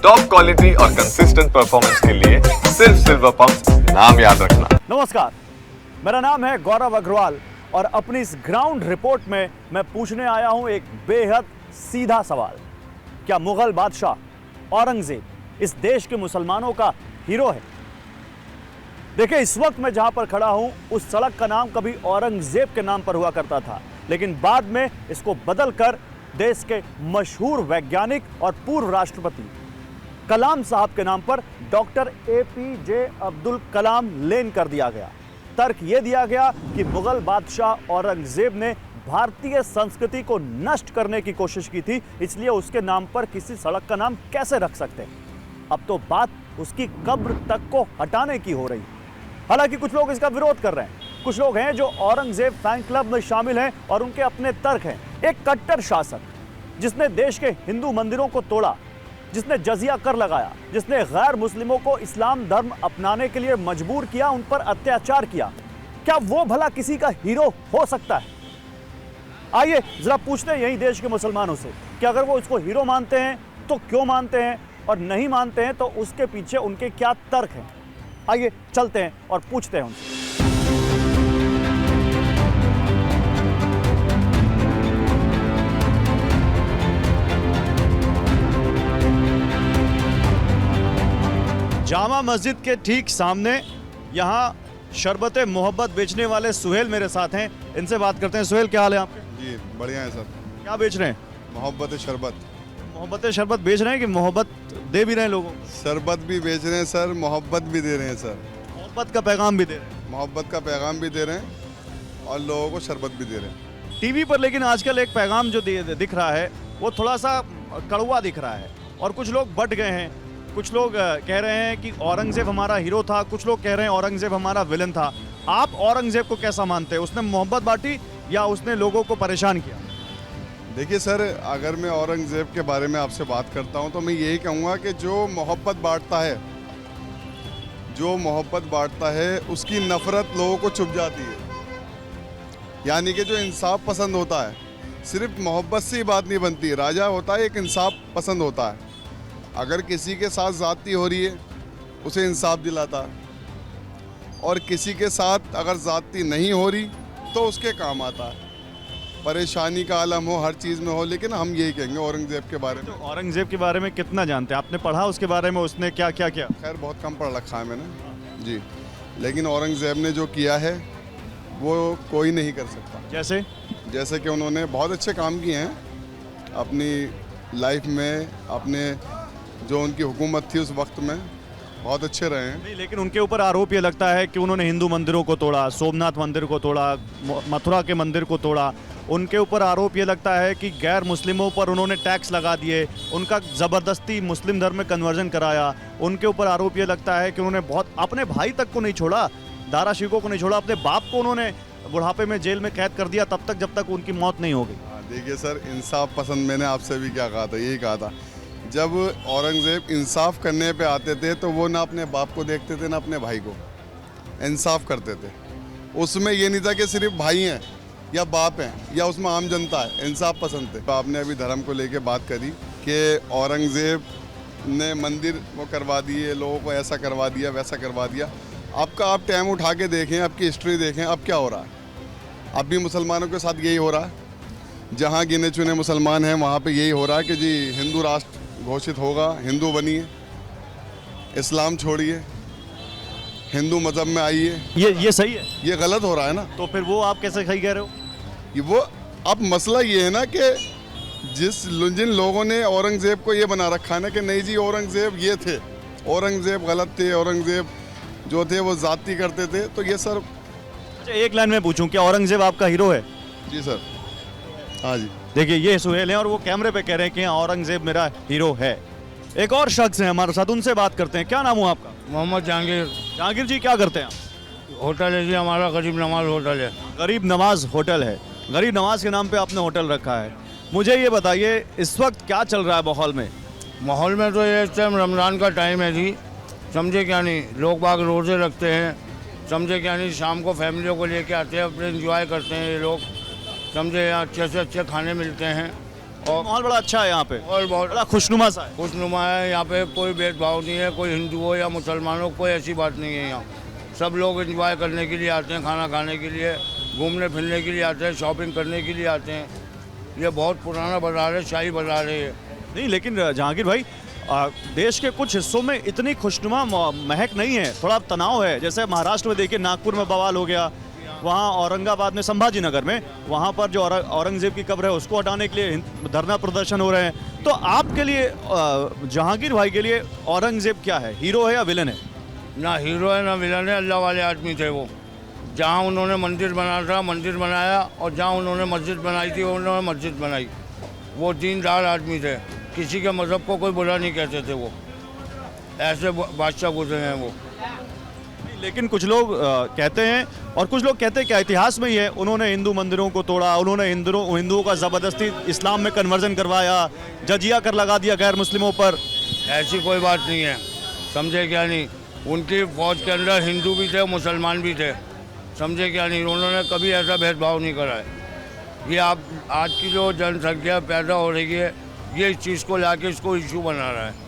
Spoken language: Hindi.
टॉप क्वालिटी और कंसिस्टेंट परफॉर्मेंस के लिए सिर्फ सिल्वर पंप्स नाम याद रखना। नमस्कार, मेरा नाम है गौरव अग्रवाल और अपनी इस ग्राउंड रिपोर्ट में मैं पूछने आया हूं एक बेहद सीधा सवाल। क्या मुगल बादशाह औरंगजेब इस देश के मुसलमानों का हीरो है? देखिए, इस वक्त मैं जहां पर खड़ा हूं उस सड़क का नाम कभी औरंगजेब के नाम पर हुआ करता था, लेकिन बाद में इसको बदलकर देश के मशहूर वैज्ञानिक और पूर्व राष्ट्रपति कलाम साहब के नाम पर डॉक्टर APJ अब्दुल कलाम लेन कर दिया गया। तर्क यह दिया गया कि मुगल बादशाह औरंगजेब ने भारतीय संस्कृति को नष्ट करने की कोशिश की थी, इसलिए उसके नाम पर किसी सड़क का नाम कैसे रख सकते हैं। अब तो बात उसकी कब्र तक को हटाने की हो रही। हालांकि कुछ लोग इसका विरोध कर रहे हैं। कुछ लोग हैं जो औरंगजेब फैन क्लब में शामिल हैं और उनके अपने तर्क हैं। एक कट्टर शासक जिसने देश के हिंदू मंदिरों को तोड़ा, जिसने जजिया कर लगाया, जिसने गैर मुस्लिमों को इस्लाम धर्म अपनाने के लिए मजबूर किया, उन पर अत्याचार किया, क्या वो भला किसी का हीरो हो सकता है? आइए जरा पूछते हैं यही देश के मुसलमानों से कि अगर वो इसको हीरो मानते हैं तो क्यों मानते हैं, और नहीं मानते हैं तो उसके पीछे उनके क्या तर्क हैं। आइए चलते हैं और पूछते हैं उनसे। जामा मस्जिद के ठीक सामने यहाँ शरबत मोहब्बत बेचने वाले सुहेल मेरे साथ हैं। इनसे बात करते हैं। सुहेल, क्या हाल है आपके? जी बढ़िया है सर। क्या बेच रहे हैं? मोहब्बत शरबत। मोहब्बत शरबत बेच रहे हैं कि मोहब्बत दे भी रहे हैं लोगों को? शरबत भी बेच रहे हैं सर, मोहब्बत भी दे रहे हैं सर। मोहब्बत का पैगाम भी दे रहे हैं? मोहब्बत का पैगाम भी दे रहे हैं और लोगों को शरबत भी दे रहे हैं। टीवी पर लेकिन आजकल एक पैगाम जो दिख रहा है वो थोड़ा सा कड़वा दिख रहा है और कुछ लोग बट गए हैं। कुछ लोग कह रहे हैं कि औरंगजेब हमारा हीरो था, कुछ लोग कह रहे हैं औरंगजेब हमारा विलन था। आप औरंगजेब को कैसा मानते हैं? उसने मोहब्बत बांटी या उसने लोगों को परेशान किया? देखिए सर, अगर मैं औरंगजेब के बारे में आपसे बात करता हूं तो मैं यही कहूँगा कि जो मोहब्बत बांटता है उसकी नफ़रत लोगों को चुभ जाती है। यानी कि जो इंसाफ पसंद होता है, सिर्फ मोहब्बत से ही बात नहीं बनती। राजा होता है, एक इंसाफ पसंद होता है। अगर किसी के साथ ज़्यादती हो रही है उसे इंसाफ दिलाता है, और किसी के साथ अगर ज़्यादती नहीं हो रही तो उसके काम आता है। परेशानी का आलम हो, हर चीज़ में हो, लेकिन हम यही कहेंगे औरंगजेब के बारे में। तो औरंगजेब के बारे में कितना जानते हैं? आपने पढ़ा उसके बारे में, उसने क्या क्या किया? खैर बहुत कम पढ़ रखा है मैंने जी, लेकिन औरंगजेब ने जो किया है वो कोई नहीं कर सकता। जैसे कि उन्होंने बहुत अच्छे काम किए हैं अपनी लाइफ में, अपने जो उनकी हुकूमत थी उस वक्त में बहुत अच्छे रहे हैं। नहीं, लेकिन उनके ऊपर आरोप ये लगता है कि उन्होंने हिंदू मंदिरों को तोड़ा, सोमनाथ मंदिर को तोड़ा, मथुरा के मंदिर को तोड़ा। उनके ऊपर आरोप ये लगता है कि गैर मुस्लिमों पर उन्होंने टैक्स लगा दिए, उनका ज़बरदस्ती मुस्लिम धर्म में कन्वर्जन कराया। उनके ऊपर आरोप ये लगता है कि उन्होंने बहुत अपने भाई तक को नहीं छोड़ा, दारा शिकोह को नहीं छोड़ा, अपने बाप को उन्होंने बुढ़ापे में जेल में कैद कर दिया तब तक जब तक उनकी मौत नहीं हो गई। देखिए सर, इंसाफ पसंद मैंने आपसे भी क्या कहा था, यही कहा था। जब औरंगजेब इंसाफ करने पे आते थे तो वो ना अपने बाप को देखते थे ना अपने भाई को, इंसाफ करते थे। उसमें ये नहीं था कि सिर्फ भाई हैं या बाप हैं या उसमें आम जनता है, इंसाफ पसंद थे। तो आपने अभी धर्म को लेके बात करी कि औरंगजेब ने मंदिर वो करवा दिए, लोगों को ऐसा करवा दिया, वैसा करवा दिया। आप टाइम उठा के देखें, आपकी हिस्ट्री देखें, अब क्या हो रहा है? अब भी मुसलमानों के साथ यही हो रहा है। जहाँ गिने चुने मुसलमान हैं वहाँ पे यही हो रहा है कि जी हिंदू राष्ट्र घोषित होगा, हिंदू बनिए, इस्लाम छोड़िए, हिंदू मज़हब में आइए। ये सही है? ये गलत हो रहा है ना। तो फिर वो आप कैसे सही कह रहे हो? वो अब मसला ये है ना कि जिन लोगों ने औरंगजेब को ये बना रखा है ना कि नहीं जी औरंगजेब ये थे, औरंगजेब गलत थे, औरंगजेब जो थे वो ज़्यादती करते थे, तो ये सर। अच्छा, एक लाइन में पूछूं, क्या औरंगजेब आपका हीरो है? जी सर, हाँ जी। देखिए, ये सुहेल हैं और वो कैमरे पे कह रहे हैं कि औरंगजेब मेरा हीरो है। एक और शख्स है हमारे साथ, उनसे बात करते हैं। क्या नाम हुआ आपका? मोहम्मद जहांगीर। जहांगीर जी, क्या करते हैं आप? होटल है जी हमारा, गरीब नवाज होटल है। गरीब नवाज होटल है। गरीब नवाज के नाम पे आपने होटल रखा है। मुझे ये बताइए, इस वक्त क्या चल रहा है माहौल में? माहौल में तो ये इस टाइम रमज़ान का टाइम है जी, समझे क्या नहीं, लोग बाग रोज़े रखते हैं, समझे क्या नहीं, शाम को फैमिलियों को लेके आते हैं, अपने एंजॉय करते हैं ये लोग, समझे यहाँ अच्छे से अच्छे खाने मिलते हैं, और माहौल बड़ा अच्छा है यहाँ पे, और बहुत बड़ा खुशनुमा सा है। खुशनुमा है। यहाँ पे कोई भेदभाव नहीं है, कोई हिंदू हो या मुसलमान हो, कोई ऐसी बात नहीं है। यहाँ सब लोग एंजॉय करने के लिए आते हैं, खाना खाने के लिए, घूमने फिरने के लिए आते हैं, शॉपिंग करने के लिए आते हैं। ये बहुत पुराना बाज़ार है, शाही बाज़ार है ये। नहीं, लेकिन जहांगीर भाई, देश के कुछ हिस्सों में इतनी खुशनुमा महक नहीं है, थोड़ा तनाव है। जैसे महाराष्ट्र में देखिए, नागपुर में बवाल हो गया, वहाँ औरंगाबाद में, संभाजी नगर में, वहाँ पर जो औरंगजेब की कब्र है उसको हटाने के लिए धरना प्रदर्शन हो रहे हैं। तो आपके लिए, जहांगीर भाई के लिए, औरंगजेब क्या है, हीरो है या विलन है? ना हीरो है ना विलन है, अल्लाह वाले आदमी थे वो। जहाँ उन्होंने मंदिर बनाया था, मंदिर बनाया, और जहाँ उन्होंने मस्जिद बनाई थी, उन्होंने मस्जिद बनाई। वो दीनदार आदमी थे, किसी के मज़हब को कोई बुरा नहीं कहते थे वो। ऐसे बादशाह गुजरे हैं वो। लेकिन कुछ लोग कहते हैं, और कुछ लोग कहते हैं कि इतिहास में ही है, उन्होंने हिंदू मंदिरों को तोड़ा, उन्होंने हिंदुओं का ज़बरदस्ती इस्लाम में कन्वर्जन करवाया, जजिया कर लगा दिया गैर मुस्लिमों पर। ऐसी कोई बात नहीं है, समझे क्या नहीं। उनकी फौज के अंदर हिंदू भी थे, मुसलमान भी थे, समझे क्या नहीं। उन्होंने कभी ऐसा भेदभाव नहीं करा है। ये आप आज की जो जनसंख्या पैदा हो रही है, ये इस चीज़ को लाके इसको इशू बना रहा है।